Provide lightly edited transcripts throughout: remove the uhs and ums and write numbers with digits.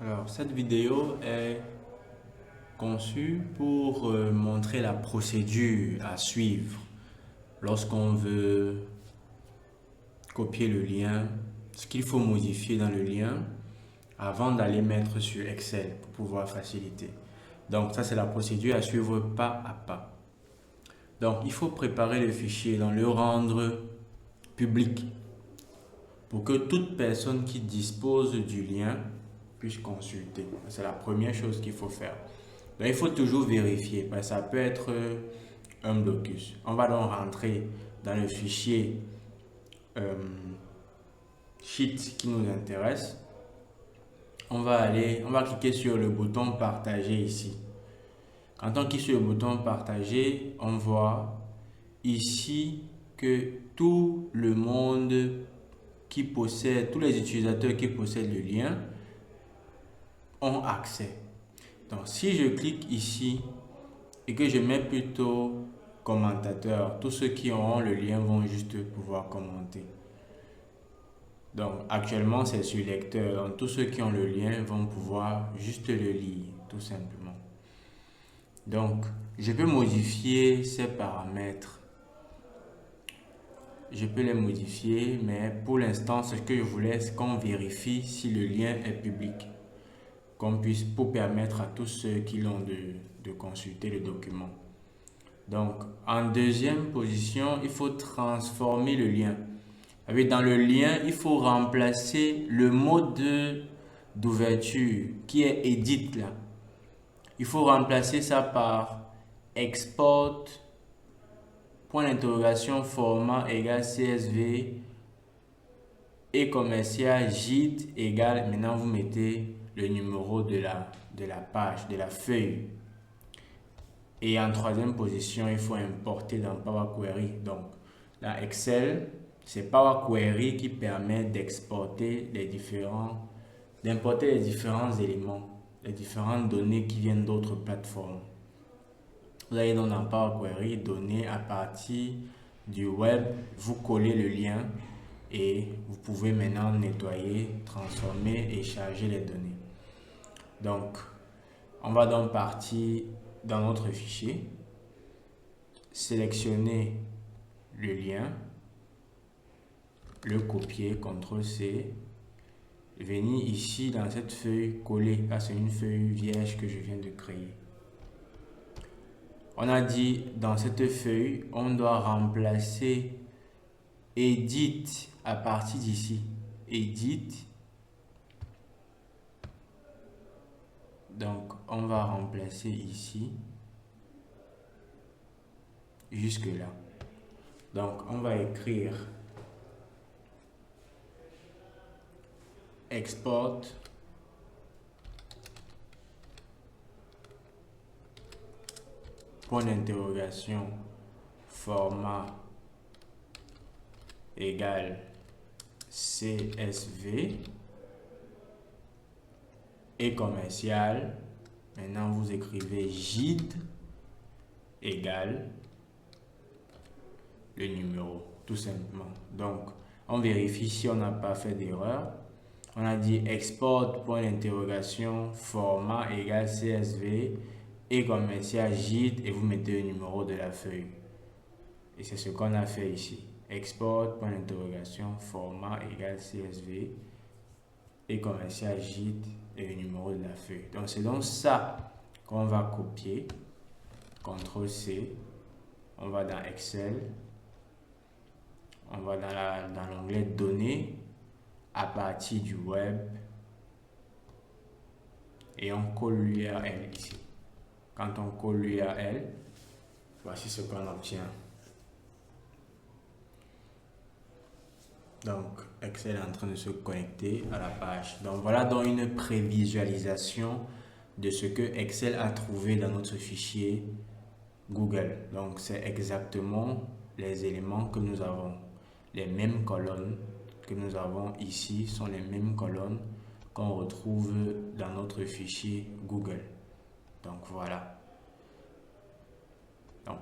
Alors, cette vidéo est conçue pour montrer la procédure à suivre lorsqu'on veut copier le lien, ce qu'il faut modifier dans le lien avant d'aller mettre sur Excel pour pouvoir faciliter. Donc, ça, c'est la procédure à suivre pas à pas. Donc, il faut préparer le fichier, donc le rendre public pour que toute personne qui dispose du lien puisse consulter. C'est la première chose qu'il faut faire. Donc, il faut toujours vérifier parce que ça peut être un blocus. On va donc rentrer dans le fichier Sheet qui nous intéresse. On va cliquer sur le bouton partager ici. Quand on clique sur le bouton partager, on voit ici que tout le monde qui possède, tous les utilisateurs qui possèdent le lien ont accès. Donc si je clique ici et que je mets plutôt commentateur, tous ceux qui auront le lien vont juste pouvoir commenter. Donc actuellement c'est sur lecteur, donc tous ceux qui ont le lien vont pouvoir juste le lire tout simplement. Donc je peux modifier ces paramètres. Je peux les modifier, mais pour l'instant ce que je voulais c'est qu'on vérifie si le lien est public, qu'on puisse pour permettre à tous ceux qui l'ont de consulter le document. Donc en deuxième position, il faut transformer le lien. Dans le lien, il faut remplacer le mode d'ouverture qui est edit là. Il faut remplacer ça par export point d'interrogation format égale CSV et commercial JIT égale, maintenant vous mettez le numéro de la page, de la feuille. Et en troisième position, il faut importer dans Power Query. Donc dans Excel, c'est Power Query qui permet d'importer les différents éléments, les différentes données qui viennent d'autres plateformes. Vous allez donc dans Power Query, données à partir du web, vous collez le lien et vous pouvez maintenant nettoyer, transformer et charger les données. Donc, on va donc partir dans notre fichier, sélectionner le lien, le copier, CTRL-C, venir ici dans cette feuille coller. Là, c'est une feuille vierge que je viens de créer. On a dit dans cette feuille, on doit remplacer Edit à partir d'ici. Edit. Donc, on va remplacer ici jusque là. Donc, on va écrire export point d'interrogation format égale CSV et commercial. Maintenant vous écrivez JIT égale le numéro tout simplement. Donc on vérifie si on n'a pas fait d'erreur. On a dit export point d'interrogation format égale CSV et commercial JIT et vous mettez le numéro de la feuille. Et c'est ce qu'on a fait ici. Export point d'interrogation format égale CSV et commercial JIT et le numéro de la feuille. Donc c'est donc ça qu'on va copier. CTRL-C. On va dans Excel. On va dans l'onglet données à partir du web et on colle l'URL ici. Quand on colle l'URL, voici ce qu'on obtient. Donc Excel est en train de se connecter à la page. Donc voilà donc une prévisualisation de ce que Excel a trouvé dans notre fichier Google. Donc c'est exactement les éléments que nous avons. Les mêmes colonnes que nous avons ici sont les mêmes colonnes qu'on retrouve dans notre fichier Google. Donc voilà. Donc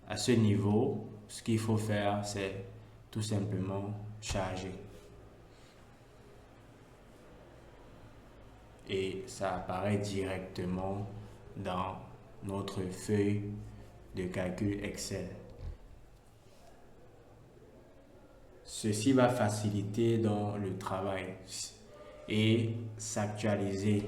à ce niveau, ce qu'il faut faire, c'est tout simplement charger. et ça apparaît directement dans notre feuille de calcul Excel. Ceci va faciliter donc le travail et s'actualiser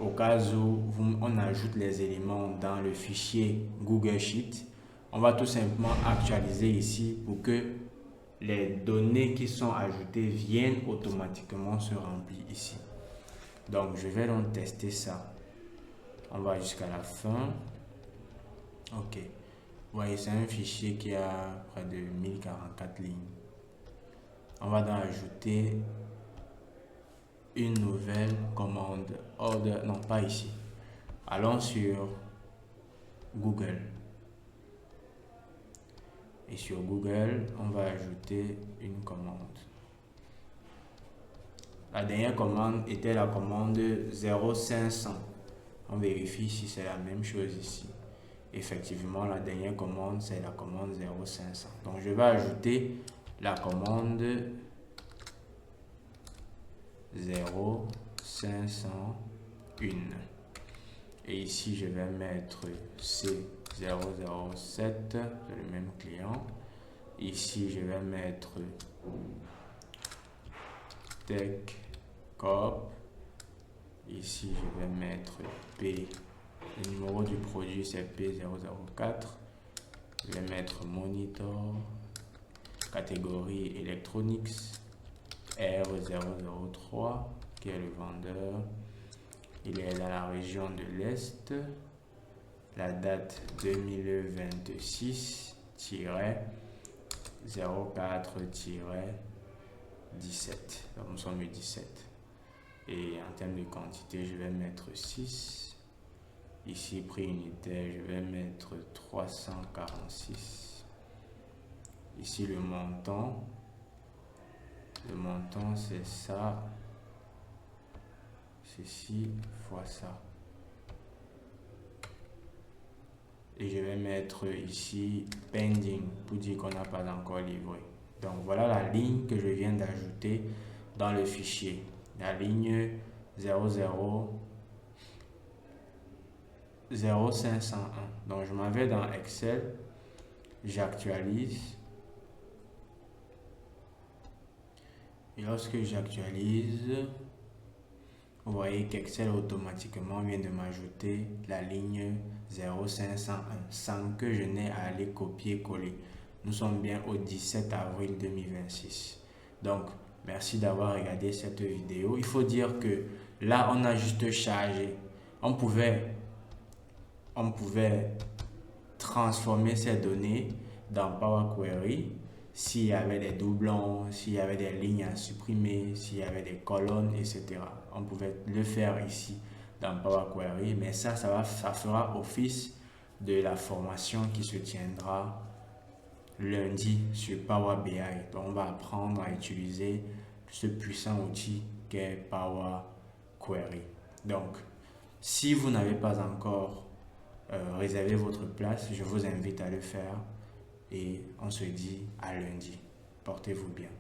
au cas où on ajoute les éléments dans le fichier Google Sheet. On va tout simplement actualiser ici pour que les données qui sont ajoutées viennent automatiquement se remplir ici. Donc je vais donc tester ça. On va jusqu'à la fin. Ok. Vous voyez, c'est un fichier qui a près de 1044 lignes. On va donc ajouter une nouvelle commande. Order, non pas ici. Allons sur Google. Et sur Google, on va ajouter une commande. La dernière commande était la commande 0500. On vérifie si c'est la même chose ici. Effectivement, la dernière commande, c'est la commande 0500. Donc, je vais ajouter la commande 0501. Et ici, je vais mettre C007, c'est le même client. Ici, je vais mettre Tech Corp. Ici, je vais mettre P. Le numéro du produit, c'est P004. Je vais mettre Monitor. Catégorie Electronics. R003, qui est le vendeur. Il est dans la région de l'Est. La date 2026-04-17. Donc nous sommes le 17. Et en termes de quantité, je vais mettre 6. Ici, prix unitaire, je vais mettre 346. Ici, le montant. Le montant, c'est ça. Ceci fois ça. Et je vais mettre ici pending pour dire qu'on n'a pas encore livré. Donc voilà la ligne que je viens d'ajouter dans le fichier. La ligne 0501. Donc je m'en vais dans Excel. J'actualise. Et lorsque j'actualise, vous voyez qu'Excel automatiquement vient de m'ajouter la ligne 0501 sans que je n'ai à aller copier-coller. Nous sommes bien au 17 avril 2026. Donc, merci d'avoir regardé cette vidéo. Il faut dire que là, on a juste chargé. On pouvait transformer ces données dans Power Query. S'il y avait des doublons, s'il y avait des lignes à supprimer, s'il y avait des colonnes, etc. On pouvait le faire ici dans Power Query, mais ça fera office de la formation qui se tiendra lundi sur Power BI. Donc, on va apprendre à utiliser ce puissant outil qu'est Power Query. Donc, si vous n'avez pas encore réservé votre place, je vous invite à le faire. Et on se dit à lundi. Portez-vous bien.